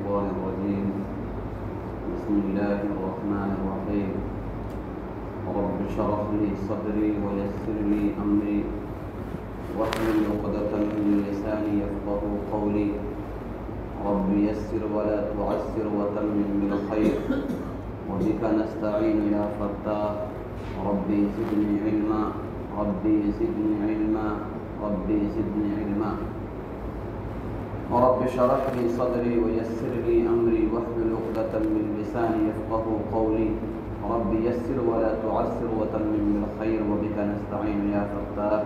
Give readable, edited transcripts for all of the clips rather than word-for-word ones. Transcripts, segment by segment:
الشيطان الرجيم بسم الله الرحمن الرحيم رب اشرح لي صدري ويسر لي أمري واحلل عقدة من لساني يفقهوا قولي رب يسر ولا تعسر وتمم بالخير وبك نستعين يا فتاح ربي زدني علما ربي زدني علما ربي زدني علما رب اشرح لي صدري ويسر لي أمري واحلل عقدة من لساني يفقهوا قولي رب يسر ولا تعسر وتمم بالخير وبك نستعين يا فتاح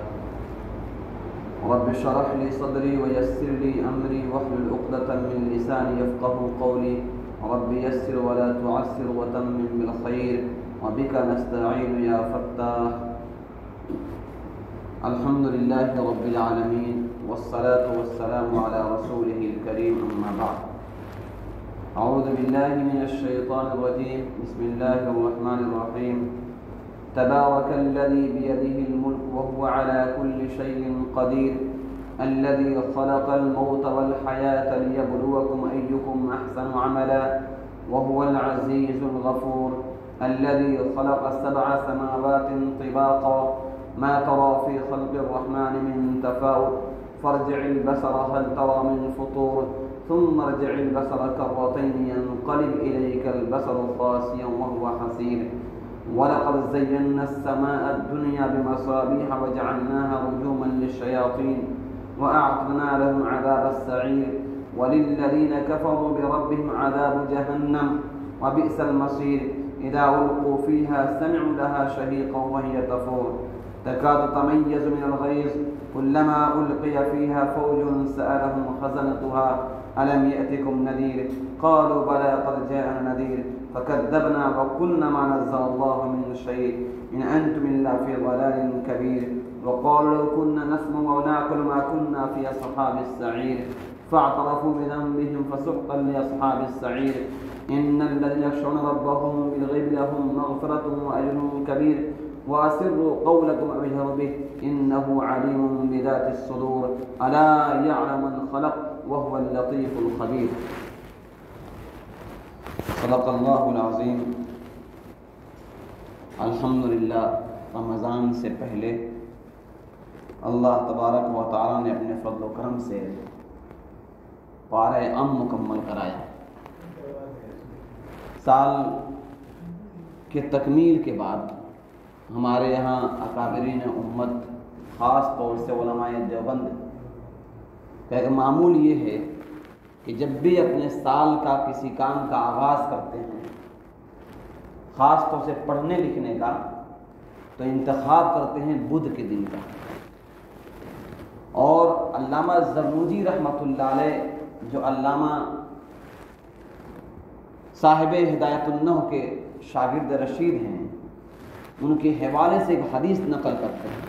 رب اشرح لي صدري ويسر لي أمري واحلل عقدة من لساني يفقهوا قولي رب يسر ولا تعسر وتمم بالخير وبك نستعين يا فتاح الحمد لله رب العالمين والصلاة والسلام على رسوله الكريم أما بعد أعوذ بالله من الشيطان الرجيم بسم الله الرحمن الرحيم تبارك الذي بيده الملك وهو على كل شيء قدير الذي خلق الموت والحياة ليبلوكم أيكم أحسن عملا وهو العزيز الغفور الذي خلق 7 سماوات طباقا ما ترى في خلق الرحمن من تفاوت فارجع البصر هل ترى من فطور ثم ارجع البصر كرتين ينقلب إليك البصر خاسئا وهو حسير ولقد زينا السماء الدنيا بمصابيح وجعلناها رجوما للشياطين وأعتدنا لهم عذاب السعير وللذين كفروا بربهم عذاب جهنم وبئس المصير إذا ألقوا فيها سمعوا لها شهيقا وهي تفور تكاد تميز من الغيظ كلما ألقي فيها فوج سألهم خزنتها ألم يأتكم نذير قالوا بلى قد جاءنا نذير فكذبنا وقلنا ما نزل الله من شيء إن أنتم إلا في ضلال كبير وقالوا لو كنا نسمع ونعقل ما كنا في أصحاب السعير فاعترفوا بذنبهم فسحقا لأصحاب السعير إن الذين يخشون ربهم بالغيب لهم مغفرة وأجر كبير وأسروا قولكم أو اجهروا به إنه عليم بذات الصدور ألا يعلم من خلق وهو اللطيف الخبير صدق اللہ العظیم۔ الحمدللہ رمضان سے پہلے اللہ تبارک و تعالیٰ نے اپنے فضل و کرم سے پارہ ام مکمل کرایا۔ سال کے تکمیل کے بعد ہمارے یہاں اکابرین امت خاص طور سے علماء دیوبند کا ایک معمول یہ ہے کہ جب بھی اپنے سال کا کسی کام کا آغاز کرتے ہیں، خاص طور سے پڑھنے لکھنے کا، تو انتخاب کرتے ہیں بدھ کے دن کا۔ اور علامہ زرنوجی رحمۃ اللہ علیہ جو علامہ صاحب ہدایت النحو کے شاگرد رشید ہیں، ان کے حوالے سے ایک حدیث نقل کرتے ہیں۔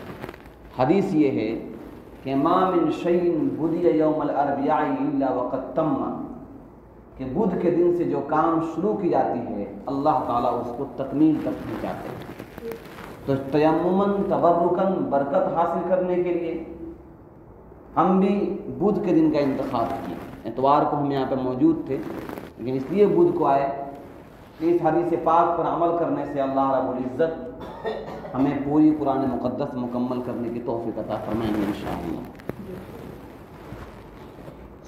حدیث یہ ہے کہ ما من شیء بدی یوم الاربعاء الا وقد تم، کہ بدھ کے دن سے جو کام شروع کی جاتی ہے اللہ تعالیٰ اس کو تکمیل تک پہنچاتے ہیں۔ تو تیمماً تبرکاً برکت حاصل کرنے کے لیے ہم بھی بدھ کے دن کا انتخاب کیے۔ اتوار کو ہم یہاں پہ موجود تھے، لیکن اس لیے بدھ کو آئے کہ اس حدیث پاک پر عمل کرنے سے اللہ رب العزت ہمیں پوری قرآن مقدس مکمل کرنے کی توفیق عطا فرمائیں گے انشاءاللہ۔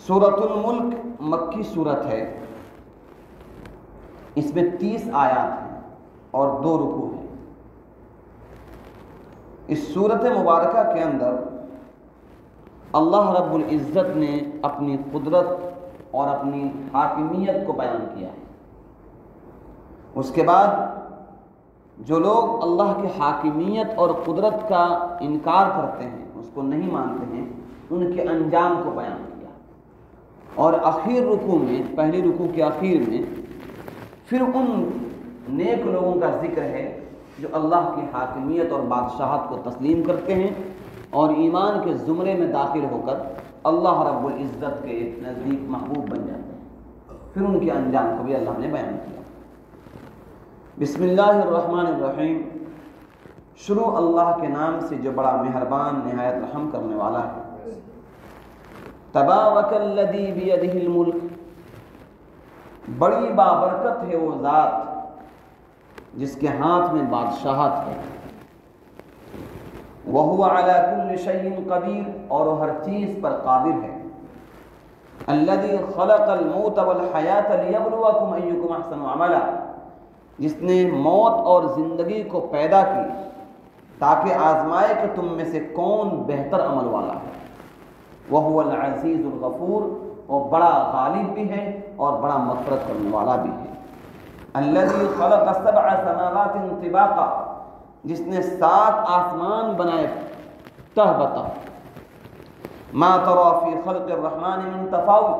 سورۃ الملک مکی سورت ہے، اس میں 30 آیات ہیں اور 2 رکوع ہیں۔ اس سورت مبارکہ کے اندر اللہ رب العزت نے اپنی قدرت اور اپنی حاکمیت کو بیان کیا ہے۔ اس کے بعد جو لوگ اللہ کی حاکمیت اور قدرت کا انکار کرتے ہیں، اس کو نہیں مانتے ہیں، ان کے انجام کو بیان کیا۔ اور آخر رکوع میں، پہلی رکوع کے آخر میں پھر ان نیک لوگوں کا ذکر ہے جو اللہ کی حاکمیت اور بادشاہت کو تسلیم کرتے ہیں اور ایمان کے زمرے میں داخل ہو کر اللہ رب العزت کے نزدیک محبوب بن جاتے ہیں۔ پھر ان کے انجام کو بھی اللہ نے بیان کیا۔ بسم اللہ الرحمن الرحیم، شروع اللہ کے نام سے جو بڑا مہربان نہایت رحم کرنے والا ہے۔ تبارک الذی بیدہ الملک، بڑی بابرکت ہے وہ ذات جس کے ہاتھ میں بادشاہت ہے، وَهُوَ عَلَى كُلِّ شَيْءٍ قَدِيرٌ، اور وہ ہر چیز پر قادر ہے۔ الَّذِي خَلَقَ الْمَوْتَ وَالْحَيَاةَ لِيَبْلُوَكُمْ أَيُّكُمْ أَحْسَنُ عَمَلًا، جس نے موت اور زندگی کو پیدا کی تاکہ آزمائے کہ تم میں سے کون بہتر عمل والا ہے۔ وَهُوَ الْعَزِيزُ الْغَفُورُ، وہ بڑا غالب بھی ہے اور بڑا مغفرت کرنے والا بھی ہے۔ الَّذِي خَلَقَ سَبْعَ سَمَاوَاتٍ طِبَاقًا، جس نے 7 آسمان بنائے تہ بتہ۔ مَا تَرَى فِي خَلْقِ الرَّحْمَنِ مِن تَفَاوُتٍ،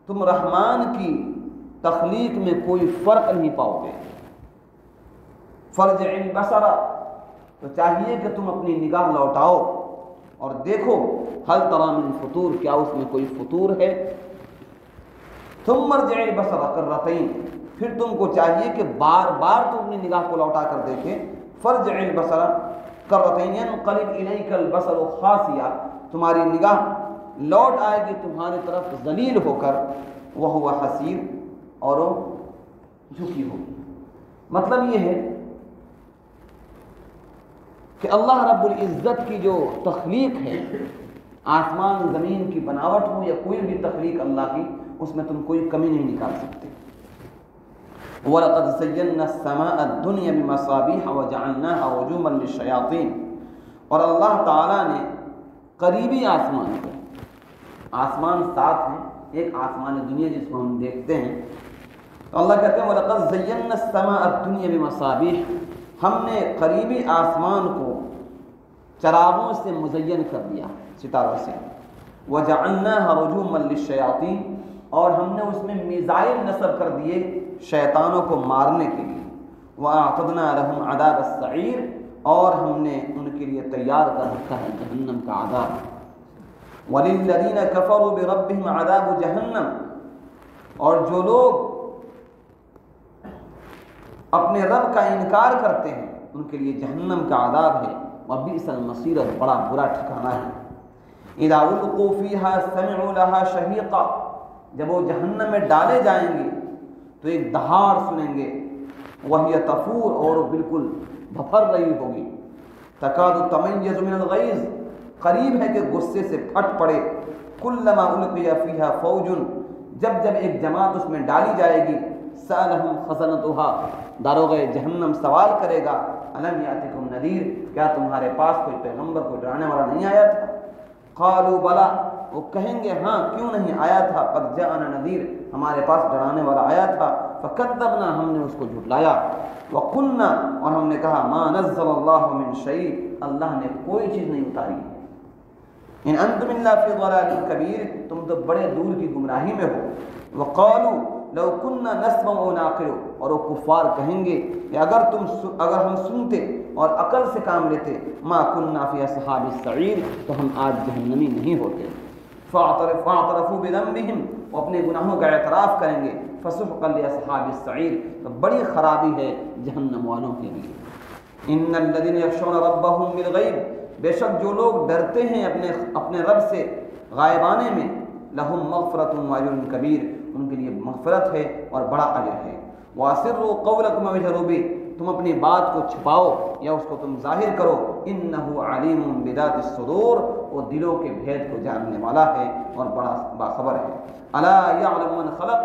تم رحمان کی تخلیق میں کوئی فرق نہیں پاؤ گے۔ فَارْجِعِ الْبَصَرَ، تو چاہیے کہ تم اپنی نگاہ لوٹاؤ اور دیکھو، هل ترى من فطور، کیا اس میں کوئی فطور ہے؟ ثم ارجع البصر کرتين، پھر تم کو چاہیے کہ بار بار تم اپنی نگاہ کو لوٹا کر دیکھیں۔ فرجع البصر کرتين ينقلب اليك البصر خاسئا، تمہاری نگاہ لوٹ آئے گی تمہاری طرف ذلیل ہو کر، وهو حسیر، اور وہ جھکی ہوگی۔ مطلب یہ ہے کہ اللہ رب العزت کی جو تخلیق ہے، آسمان زمین کی بناوٹ ہو یا کوئی بھی تخلیق اللہ کی، اس میں تم کوئی کمی نہیں نکال سکتے۔ وَلَقَدْ زَيَّنَّا السَّمَاءَ الدُّنْيَا بِمَصَابِيحَ وَجَعَلْنَاهَا رُجُومًا لِلشَّيَاطِينِ، اور اللہ تعالیٰ نے قریبی آسمان کو، آسمان 7 ہیں، ایک آسمان دنیا جس کو ہم دیکھتے ہیں، تو اللہ کہتے ہیں وَلَقَدْ زَيَّنَّا السَّمَاءَ الدُّنْيَا بِمَصَابِيحَ، ہم نے قریبی آسمان کو چراغوں سے مزین کر دیا، ستاروں سے۔ وَجَعَلْنَاهَا رُجُومًا لِلشَّيَاطِينِ، اور ہم نے اس میں میزائل نصب کر دیے شیطانوں کو مارنے کے لیے۔ وَأَعْتَدْنَا لَهُمْ عَذَابَ السَّعِيرِ، اور ہم نے ان کے لیے تیار کر رکھا ہے جہنم کا عذاب۔ وَلِلَّذِينَ كَفَرُوا بِرَبِّهِمْ عَذَابُ جَهَنَّمَ، اور جو لوگ اپنے رب کا انکار کرتے ہیں ان کے لیے جہنم کا عذاب ہے، وَبِئْسَ الْمَصِيرُ، بڑا برا ٹھکانہ ہے۔ اِذَا أُلْقُوا فِيهَا سَمِعُوا لَهَا شَهِيقًا، جب وہ جہنم میں ڈالے جائیں گے تو ایک دہاڑ سنیں گے، وَهِيَ تَفُورُ، اور بالکل بھپر رہی ہوگی۔ تَكَادُ تَمَيَّزُ مِنَ الْغَيْظِ، قریب ہے کہ غصے سے پھٹ پڑے۔ كُلَّمَا أُلْقِيَ فِيهَا فَوْجٌ، جب جب ایک جماعت اس میں ڈالی جائے گی، سألهم خزنتها، داروغ جہنم سوال کرے گا، الم یاتکم نذیر، کیا تمہارے پاس کوئی پیغمبر، کوئی ڈرانے والا نہیں آیا تھا؟ قالوا بلا، وہ کہیں گے ہاں کیوں نہیں آیا تھا، قد جاءنا نذیر، ہمارے پاس ڈرانے والا آیا تھا، فکذبنا، ہم نے اس کو جھٹلایا، وقلنا، اور ہم نے کہا ما نزل اللہ من شیء، اللہ نے کوئی چیز نہیں اتاری، ان انتم الا فی ضلال کبیر، تم تو بڑے دور کی گمراہی میں ہو۔ وقالوا لو كنا نسمع ونعقل، اور وہ کفار کہیں گے کہ اگر ہم سنتے اور عقل سے کام لیتے، ما كنا فی اصحاب السعیر، تو ہم آج جہنمی نہیں ہوتے۔ فاعترفوا بذنبهم، وہ اپنے گناہوں کا اعتراف کریں گے، فسحقا لاصحاب السعیر، تو بڑی خرابی ہے جہنم والوں کے لیے۔ ان الذين يخشون ربهم بالغیب، بے شک جو لوگ ڈرتے ہیں اپنے رب سے غائبانے میں، لهم مغفرة واجر کبیر، ان کے لیے مغفرت ہے اور بڑا اجر ہے۔ واسروا قولکم او اجهروا به، تم اپنی بات کو چھپاؤ یا اس کو تم ظاہر کرو، انه علیم بذات الصدور، وہ دلوں کے بھید کو جاننے والا ہے اور بڑا باخبر ہے۔ الا یعلم من خلق،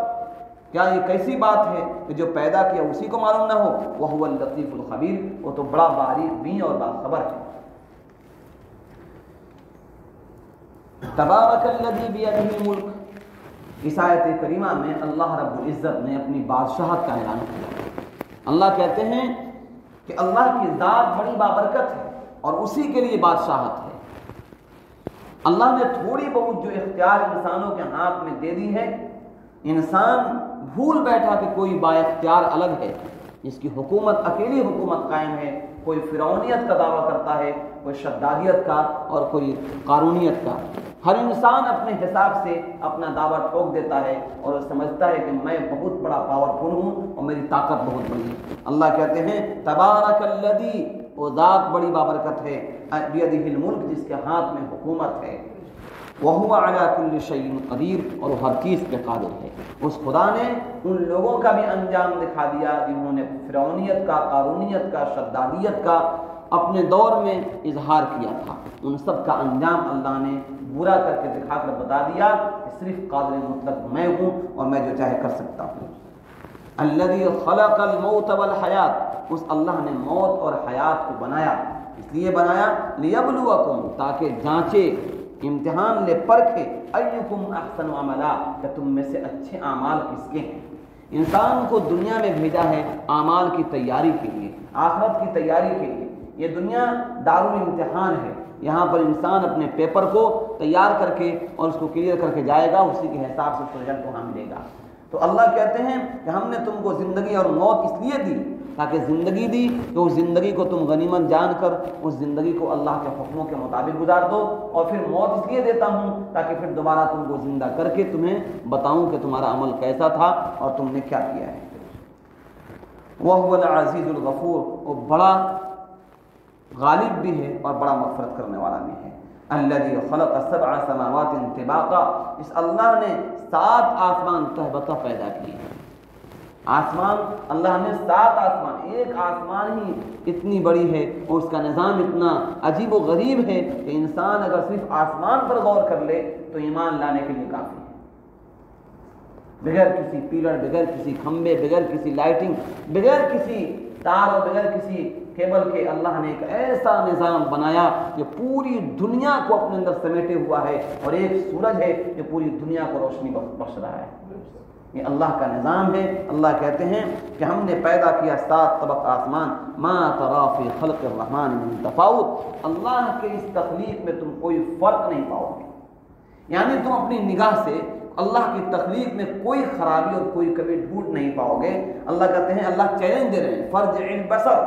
کیا یہ کیسی بات ہے کہ جو پیدا کیا اسی کو معلوم نہ ہو، وهو اللطیف الخبیر، وہ تو بڑا باریک بین اور باخبر ہے۔ تبارک الذی بیدہ الملک، اس آیت کریمہ میں اللہ رب العزت نے اپنی بادشاہت کا اعلان کیا۔ اللہ کہتے ہیں کہ اللہ کی ذات بڑی بابرکت ہے اور اسی کے لیے بادشاہت ہے۔ اللہ نے تھوڑی بہت جو اختیار انسانوں کے ہاتھ میں دے دی ہے، انسان بھول بیٹھا کہ کوئی با اختیار الگ ہے، جس کی حکومت اکیلی حکومت قائم ہے، کوئی فرعونیت کا دعویٰ کرتا ہے، کوئی شدادیت کا اور کوئی قارونیت کا۔ ہر انسان اپنے حساب سے اپنا دعویٰ ٹھوک دیتا ہے اور وہ سمجھتا ہے کہ میں بہت بڑا پاورفل ہوں اور میری طاقت بہت بڑی ہے۔ اللہ کہتے ہیں تبارک الذی، وہ ذات بڑی بابرکت ہے، بیدہ الملک، جس کے ہاتھ میں حکومت ہے۔ وَهُوَ عَلَى كُلِّ شَيْءٍ قدیر، اور وہ ہر چیز پہ قادر ہے۔ اس خدا نے ان لوگوں کا بھی انجام دکھا دیا جنہوں نے فرعونیت کا، قارونیت کا، شدادیت کا اپنے دور میں اظہار کیا تھا، ان سب کا انجام اللہ نے برا کر کے دکھا کر بتا دیا کہ صرف قادر مطلق میں ہوں اور میں جو چاہے کر سکتا ہوں۔ الذی خلق الموت والحیات، اس اللہ نے موت اور حیات کو بنایا، اس لیے بنایا لیبلوکم، تاکہ جانچے، امتحان لے، پرکھے، ایکم احسن عملا، کہ تم میں سے اچھے اعمال کس کے ہیں۔ انسان کو دنیا میں بھیجا ہے اعمال کی تیاری کے لیے، آخرت کی تیاری کے لیے۔ یہ دنیا دارالامتحان ہے، یہاں پر انسان اپنے پیپر کو تیار کر کے اور اس کو کلیئر کر کے جائے گا، اسی کے حساب سے اس کو رزلٹ وہاں ملے گا۔ تو اللہ کہتے ہیں کہ ہم نے تم کو زندگی اور موت اس لیے دی، تاکہ زندگی دی تو اس زندگی کو تم غنیمت جان کر اس زندگی کو اللہ کے حکموں کے مطابق گزار دو، اور پھر موت اس لیے دیتا ہوں تاکہ پھر دوبارہ تم کو زندہ کر کے تمہیں بتاؤں کہ تمہارا عمل کیسا تھا اور تم نے کیا کیا ہے۔ وَهُوَ الْعَزِيزُ الْغَفُورُ، وہ بڑا غالب بھی ہے اور بڑا مغفرت کرنے والا بھی ہے۔ الذی خلق سبع سماوات طباقا، اس اللہ نے 7 آسمان تہبطہ پیدا کیے۔ آسمان، اللہ نے 7 آسمان، ایک آسمان ہی اتنی بڑی ہے اور اس کا نظام اتنا عجیب و غریب ہے کہ انسان اگر صرف آسمان پر غور کر لے تو ایمان لانے کے لیے کافی ہے۔ بغیر کسی پیلر، بغیر کسی کھمبے، بغیر کسی لائٹنگ، بغیر کسی تار اور بغیر کسی کیبل کے اللہ نے ایک ایسا نظام بنایا کہ پوری دنیا کو اپنے اندر سمیٹے ہوا ہے، اور ایک سورج ہے جو پوری دنیا کو روشنی بخش رہا ہے۔ یہ اللہ کا نظام ہے۔ اللہ کہتے ہیں کہ ہم نے پیدا کیا 7 طبق آسمان، ما تری فی خلق الرحمن من تفاوت، اللہ کے اس تخلیق میں تم کوئی فرق نہیں پاؤ گے، یعنی تم اپنی نگاہ سے اللہ کی تخلیق میں کوئی خرابی اور کوئی کمی ڈھونڈ نہیں پاؤ گے۔ اللہ کہتے ہیں، اللہ چیلنج دے رہے ہیں، فرجع البصر،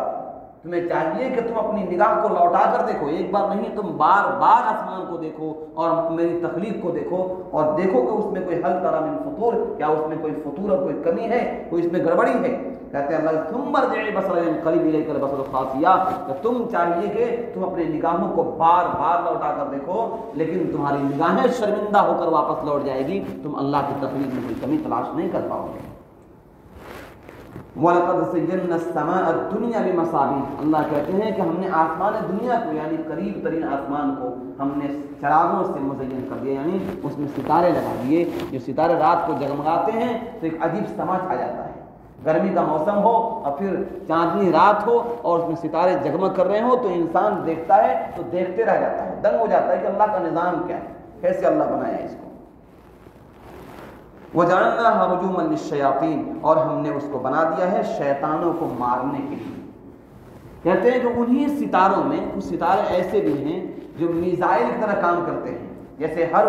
تمہیں چاہیے کہ تم اپنی نگاہ کو لوٹا کر دیکھو، ایک بار نہیں، تم بار بار آسمان کو دیکھو اور میری تخلیق کو دیکھو، اور دیکھو کہ اس میں کوئی حل تری من فطور، کیا اس میں کوئی فطور اور کوئی کمی ہے، کوئی اس میں گڑبڑی ہے۔ کہتے ہیں اللہ ثم ارجع البصر ينقلب اليك البصر خاسئا، کہ تم چاہیے کہ تم اپنی نگاہوں کو بار بار لوٹا کر دیکھو، لیکن تمہاری نگاہیں شرمندہ ہو کر واپس لوٹ جائے گی، تم اللہ کی تخلیق میں کوئی کمی تلاش نہیں کر پاؤ گے۔ وَلَقَدْ زَيَّنَّا السَّمَاءَ الدُّنْيَا بِمَصَابِيحَ، اللہ کہتے ہیں کہ ہم نے آسمان دنیا کو، یعنی قریب ترین آسمان کو ہم نے چراغوں سے مزین کر دیا، یعنی اس میں ستارے لگا دیے۔ جو ستارے رات کو جگمگاتے ہیں تو ایک عجیب سما چھا جاتا ہے، گرمی کا موسم ہو اور پھر چاندنی رات ہو اور اس میں ستارے جگمگ کر رہے ہوں تو انسان دیکھتا ہے تو دیکھتے رہ جاتا ہے، دنگ ہو جاتا ہے کہ اللہ کا نظام کیا ہے، کیسے اللہ بنایا ہے اس کو۔ وَجَعَلْنَاهَا رُجُومًا لِلشَّيَاطِينِ، اور ہم نے اس کو بنا دیا ہے شیطانوں کو مارنے کے لیے۔ کہتے ہیں کہ انہی ستاروں میں کچھ ستارے ایسے بھی ہیں جو میزائل کی طرح کام کرتے ہیں، جیسے ہر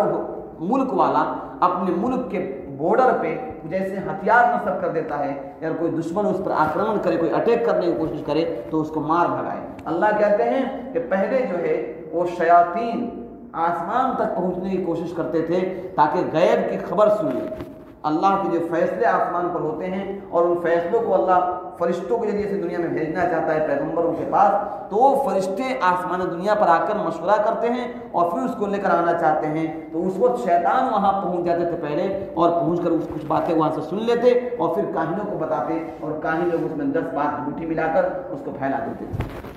ملک والا اپنے ملک کے بارڈر پہ جیسے ہتھیار نصب کر دیتا ہے، یا کوئی دشمن اس پر آکرمن کرے، کوئی اٹیک کرنے کی کوشش کرے تو اس کو مار بھگائے۔ اللہ کہتے ہیں کہ پہلے جو ہے وہ شیاطین آسمان تک پہنچنے کی کوشش کرتے تھے تاکہ غیب کی خبر سن لیں۔ اللہ کے جو فیصلے آسمان پر ہوتے ہیں اور ان فیصلوں کو اللہ فرشتوں کے ذریعے سے دنیا میں بھیجنا چاہتا ہے پیغمبروں کے پاس، تو وہ فرشتے آسمان دنیا پر آ کر مشورہ کرتے ہیں اور پھر اس کو لے کر آنا چاہتے ہیں، تو اس وقت شیطان وہاں پہنچ جاتے تھے پہلے، اور پہنچ کر اس کچھ باتیں وہاں سے سن لیتے اور پھر کاہنوں کو بتاتے، اور کاہن لوگ اس میں 10 بات جھوٹی ملا کر اس کو پھیلا دیتے تھے۔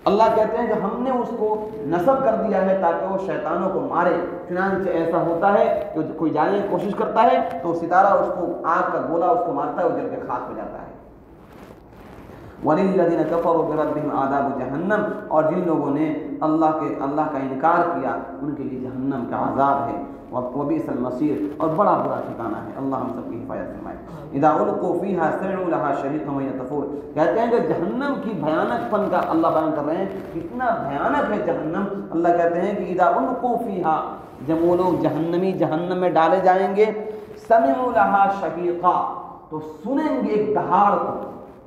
اللہ کہتے ہیں کہ ہم نے اس کو نصب کر دیا ہے تاکہ وہ شیطانوں کو مارے۔ چنانچہ ایسا ہوتا ہے کہ کوئی جانے کی کوشش کرتا ہے تو ستارہ اس کو آگ کا گولا اس کو مارتا ہے، وہ جل کے خاک ہو جاتا ہے۔ وَلِلَّذِينَ كَفَرُوا بِرَبِّهِمْ عَذَابُ جَهَنَّمَ، اور جن لوگوں نے اللہ کا انکار کیا ان کے لیے جہنم کا عذاب ہے، وَبِئْسَ الْمَصِيرُ، اور بڑا برا ٹھکانہ ہے۔ اللہ ہم سب کی حفاظت فرمائے۔ اذا القوا فيها سمعوا لها شهيقا وهي تفور، کہتے ہیں کہ جہنم کی بھیانک پن کا اللہ بیان کر رہے ہیں، کتنا بھیانک ہے جہنم۔ اللہ کہتے ہیں کہ اذا القوا فيها، جب وہ لوگ جہنمی جہنم میں ڈالے جائیں گے، سمعوا لها شهيقا، تو سنیں گے ایک دہاڑ کو،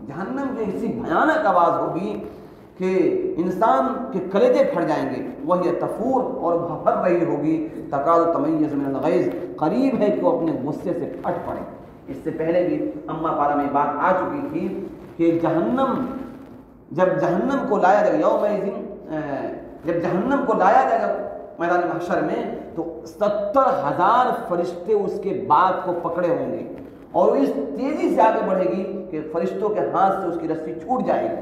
جہنم کی ایسی بھیانک آواز ہوگی کہ انسان کے کلیجے پھٹ جائیں گے، وہی تفور، اور بھر رہی ہوگی، تکاد تمیز من الغیظ، قریب ہے کہ وہ اپنے غصے سے پھٹ پڑے۔ اس سے پہلے بھی اما پارہ میں بات آ چکی تھی کہ جب جہنم کو لایا جائے گا، جب جہنم کو لایا جائے گا میدان محشر میں، تو تو 70,000 فرشتے اس کے بات کو پکڑے ہوں گے اور اس تیزی سے آگے بڑھے گی کہ فرشتوں کے ہاتھ سے اس کی رسی چھوٹ جائے گی.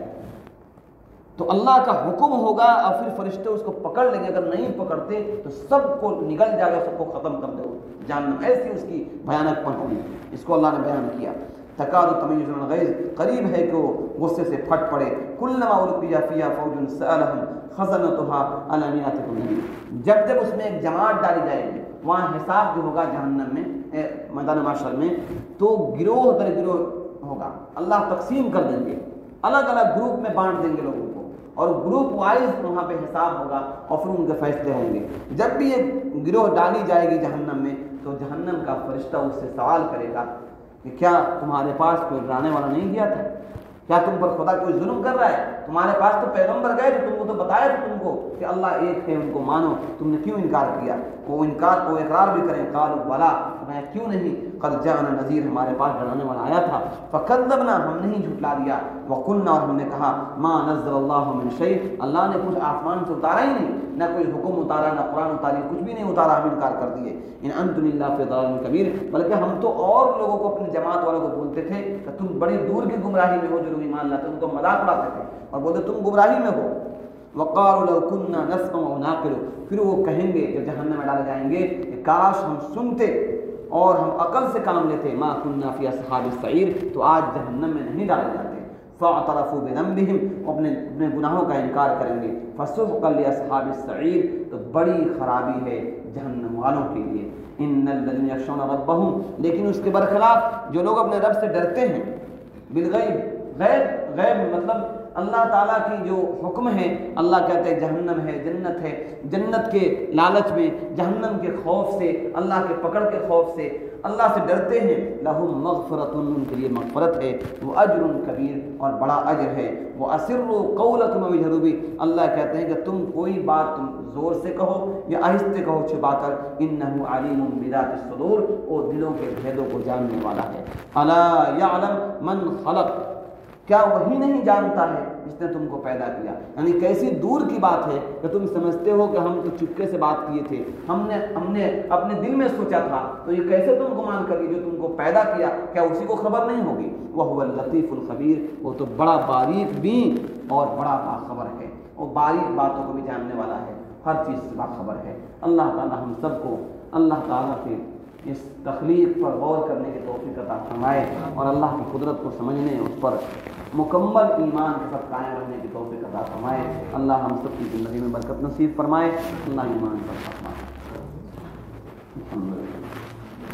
تو اللہ کا حکم ہوگا اور پھر فرشتے اس کو پکڑ لیں گے. اگر نہیں پکڑتے تو سب کو نگل جائے گا, سب کو ختم کر دے جہنم. ایسی اس کی بھیانک پن ہوگی. اس کو اللہ نے بیان کیا. تکاد تمیز من الغیظ, قریب ہے کہ وہ غصے سے پھٹ پڑے. کلما القی فیہا فوج سألہم خزنتها الم یاتکم, جب جب اس میں ایک جماعت ڈالی جائے گی, وہاں حساب جو ہوگا جہنم میں میدان محشر میں, تو گروہ در گروہ ہوگا. اللہ تقسیم کر دیں گے, الگ الگ گروپ میں بانٹ دیں گے لوگوں کو, اور گروپ وائز وہاں پہ حساب ہوگا اور پھر ان کے فیصلے ہوں گے. جب بھی ایک گروہ ڈالی جائے گی جہنم میں, تو جہنم کا فرشتہ اس سے سوال کرے گا کہ کیا تمہارے پاس کوئی ڈرانے والا نہیں گیا تھا؟ کیا تم پر خدا کوئی ظلم کر رہا ہے؟ تمہارے پاس تو پیغمبر گئے تھے, تم کو تو بتایا تھا تم کو کہ اللہ ایک ہے, ان کو مانو, تم نے کیوں انکار کیا؟ وہ اقرار بھی کریں, قالوا بلا, میں کیوں نہیں, قد جاءنا نذیر, ہمارے پاس ڈرانے والا آیا تھا, فکذبنا, ہم نہیں جھٹلا دیا, وقلنا, اور ہم نے کہا, ما نزل اللہ من شیء, اللہ نے کچھ آسمان سے اتارا ہی نہیں, نہ کوئی حکم اتارا, نہ قرآن اتاری, کچھ بھی نہیں اتارا, ہم انکار کر دیے. ان انتم الا فی ضلال کبیر, بلکہ ہم تو اور لوگوں کو, اپنی جماعت والوں کو بولتے تھے کہ تم بڑی دور کی گمراہی میں ہو, جو لوگ ایمان لاتے ان کو مذاق اڑاتے تھے اور بولتے تم گمراہی میں ہو. وقالوا لو كنا نسمع ونعقل, پھر وہ کہیں گے جب جہنم میں ڈالے جائیں گے کہ کاش ہم سنتے اور ہم عقل سے کام لیتے, ما كنا في اصحاب السعير, تو آج جہنم میں نہیں ڈالے جاتے. فاعترفوا بذنبهم, اپنے گناہوں کا انکار کریں گے. فسحقا لاصحاب السعير, تو بڑی خرابی ہے جہنم والوں کے لیے. ان الذين يخشون ربهم, لیکن اس کے برخلاف جو لوگ اپنے رب سے ڈرتے ہیں, بالغیب, غیب مطلب اللہ تعالیٰ کی جو حکم ہے, اللہ کہتے ہیں جہنم ہے, جنت ہے, جنت کے لالچ میں, جہنم کے خوف سے, اللہ کے پکڑ کے خوف سے اللہ سے ڈرتے ہیں. لہم مغفرۃ, ان کے لیے مغفرت ہے, وہ اجر کبیر, اور بڑا اجر ہے. وہ اسروا قولکم او اجہروا بہ, اللہ کہتے ہیں کہ تم کوئی بات تم زور سے کہو یا آہستہ کہو چھپا کر. انہ علیم بذات الصدور, وہ دلوں کے بھیدوں کو جاننے والا ہے. الا یعلم من خلق, کیا وہی نہیں جانتا ہے جس نے تم کو پیدا کیا؟ یعنی کیسی دور کی بات ہے کہ تم سمجھتے ہو کہ ہم تو چپکے سے بات کیے تھے, ہم نے اپنے دل میں سوچا تھا, تو یہ کیسے تم گمان کر لی جو تم کو پیدا کیا, کیا اسی کو خبر نہیں ہوگی؟ وہو اللطیف الخبیر, وہ تو بڑا باریک بین اور بڑا باخبر ہے, وہ باریک باتوں کو بھی جاننے والا ہے, ہر چیز سے باخبر ہے. اللہ تعالی ہم سب کو اللہ تعالیٰ کے اس تخلیق پر غور کرنے کی توفیق عطا فرمائے, اور اللہ کی قدرت کو سمجھنے, اس پر مکمل ایمان کے ساتھ قائم رہنے کی توفیق عطا فرمائے. اللہ ہم سب کی زندگی میں برکت نصیب فرمائے. اللہ ایمان پر فرمائے.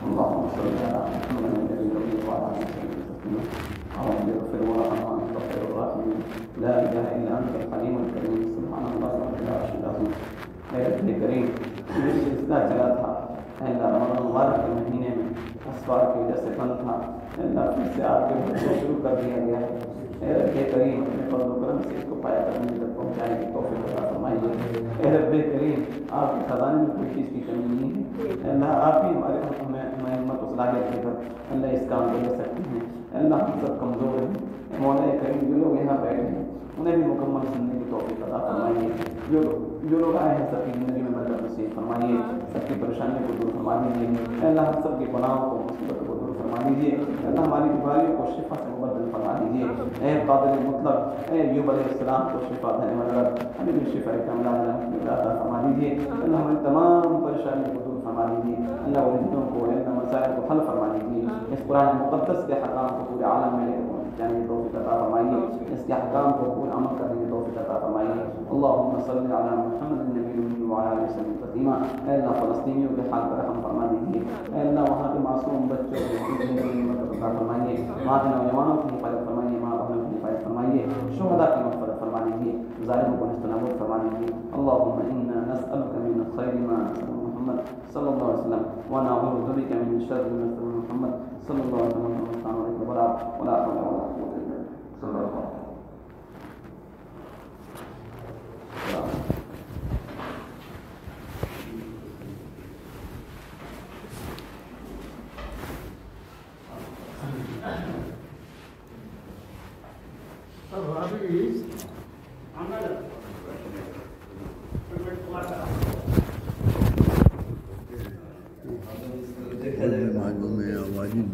اللهم صل على محمد النبي وعلى آله وصحبه وسلم. اغفر ورحمة غفور الرحيم. لا إله إلا أنت الحليم الكريم. سبحان الله رب العرش العظيم. اے کریم, یہ سلسلہ چلا تھا اللہ رمضان مبارک کے مہینے میں, اسباب کی وجہ سے بند تھا, اللہ پھر سے آپ کے بچوں شروع کر دیا گیا ہے. اے رب کریم, اپنے فضل و کرم سے اس کو پایا کرنے تک پہنچانے کی توفیق عطا فرمائیے. اے رب کریم, آپ کے خزانے میں کوئی چیز کی کمی نہیں ہے. اللہ آپ ہی ہمارے ہمت و صلاحیت دے کر اللہ اس کام کو لے سکتے ہیں. اللہ ہم سب کمزور ہیں. مولا کریم, جو لوگ یہاں بیٹھے ہیں انہیں بھی مکمل سننے کی توفیق عطا فرمائیے. جو لوگ آئے ہیں سب کی زندگی میں برکت نصیب فرمائیے, سب کی پریشانیوں کو دور فرما دیجیے. اللہ ہم سب کے گناہوں کو, مصیبتوں کو دور فرما دیجیے. اللہ ہماری بیماریوں کو شفا سے مبدل فرما دیجیے. اے قادر مطلق, اے ایوب علیہ السلام کو شفا دینے والا رب, ہمیں بھی شفا کاملہ عطا فرما دیجیے. اللہ ہماری تمام پریشانیوں کو دور فرما دیجیے. اللہ والدوں کو, اللہ مسائل کو حل فرما دیجیے. اس قرآن مقدس کے حکام کو پورے عالم میں لے کر جانے کی توفیق عطا فرمائیے. اس کے احکام کو پورا عمل کرنے کی توفیق عطا فرمائیے. اللهم صل علی محمد النبی وعلی آلہ وسلم تسلیما. اے اللہ فلسطینیوں کے حال پر رحم فرما دیجیے. اے اللہ وہاں کے معصوم بچوں کی مدد عطا فرمائیے. وہاں کے نوجوانوں کی حفاظت فرمائیے, ماں بہنوں کی حفاظت فرمائیے. شہداء کی مغفرت فرما دیجیے, ظالموں کو نیست و نابود فرما دیجیے. اللهم انا نسألك من خیر ما نسأل محمد صلی اللہ علیہ وسلم ونعوذ بك من شر ما نسأل محمد صلی اللہ علیہ وسلم. السلام علیکم ولا حول ولا قوة الا بالله صلی اللہ علیہ وسلم. دل میں